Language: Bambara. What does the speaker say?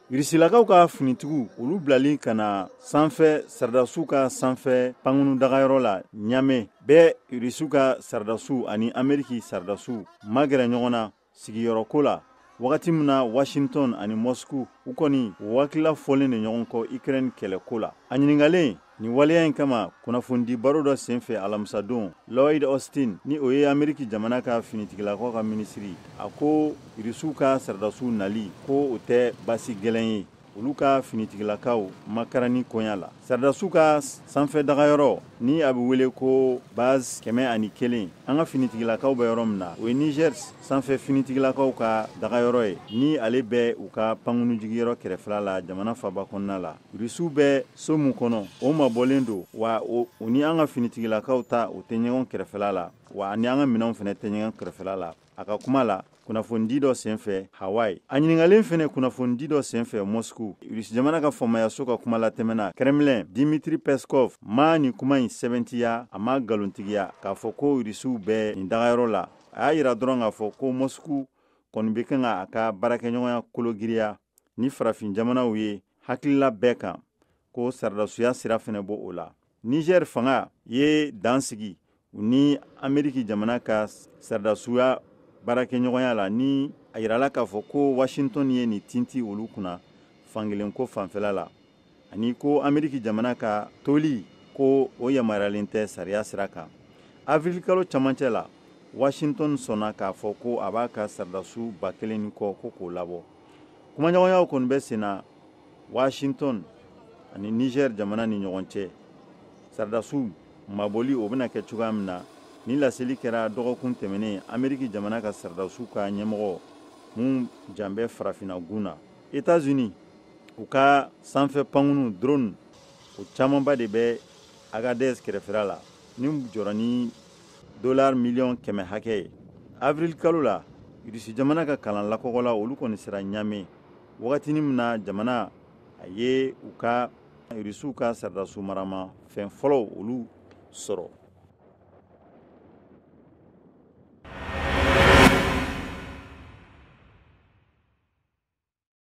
Irisilakaw ka finitigiw olu bilali ka na sanfɛ Saridasiw ka sanfɛ pankunu dagayɔrɔ la Ɲame bɛɛ Irisiw ka Saridasiw ani Ameriki Saridasiw magɛrɛ ɲɔgɔn na sigiyɔrɔko la wagati min na Washington ani Moscou u kɔni wakila fɔlen de ɲɔgɔn kɔ Ukraine kɛlɛko la. A ɲiningalen ni waleya in kama kunnafoni baro dɔ senfɛ alamisadon Lloyd Austin ni o ye Ameriki jamana ka finitigilakaw ka minisiri a ko Irisiw ka Saridasiw nali ko o tɛ basi gɛlɛn ye olu ka finitigilakaw makarani koɲa la. Saridasiw ka sanfɛ dagayɔrɔ ni a bɛ wele ko base 101 an ka finitigilakaw bɛ yɔrɔ min na o ye Niger sanfɛ finitigilakaw ka dagayɔrɔ ye ni ale bɛ u ka pankunu jigiyɔrɔ kɛrɛfɛla la jamana faba kɔnɔna la. Irisiw bɛ so mun kɔnɔ o mabɔlen don wa o ni an ka finitigilakaw ta o tɛ ɲɔgɔn kɛrɛfɛla la wa ni an ka minɛnw fana tɛ ɲɔgɔn kɛrɛfɛla la. A ka kuma la kunnafoni dɔ senfɛ Hawaii. A ɲiningalen fana kunnafoni dɔ senfɛ Moscou. Irisi jamana ka famayaso ka kuma la tɛmɛna Kremlin Dmitry Peskov ma ni kuma in sɛbɛntiya a ma galontigiya k'a fɔ ko Irisiw bɛ nin dagayɔrɔ la. A y'a yira dɔrɔn k'a fɔ ko Moscou kɔni bɛ kan a ka baarakɛɲɔgɔnya kologiriya ni farafin jamanaw ye hakilila bɛɛ kan ko Saridasiya sira fana bɔ o la. Niger fanga ye dan sigi u ni Ameriki jamana ka Saridasiya baarakɛɲɔgɔnya la ni a yirala k'a fɔ ko Washington ye nin tinti olu kunna fankelen ko fanfɛla la ani ko Ameriki jamana ka toli ko o yamaruyalen tɛ sariya sira kan. Avril kalo camancɛ la Washington sɔnna k'a fɔ ko a b'a ka Saridasiw 1000 ni kɔ ko k'o labɔ. Kumaɲɔgɔnyaw kɔni bɛ sen na Washington ani Niger jamana ni ɲɔgɔn cɛ. Saridasiw mabɔli o bɛna kɛ cogoya min na ni laseli kɛra dɔgɔkun tɛmɛnen Ameriki jamana ka Saridasiw ka ɲɛmɔgɔ mun jan bɛ farafinna gun na. États-Unis u ka sanfɛ pankunu drone o camanba de bɛ Agadez kɛrɛfɛla la ni jɔra ni $100 miliyɔn hakɛ ye. Avril kalo la Irisi jamana ka kalan lakɔkɔla olu kɔni sera Ɲame wagatinin min na jamana a ye u ka Irisiw ka Saridasiw marama fɛn fɔlɔ olu sɔrɔ.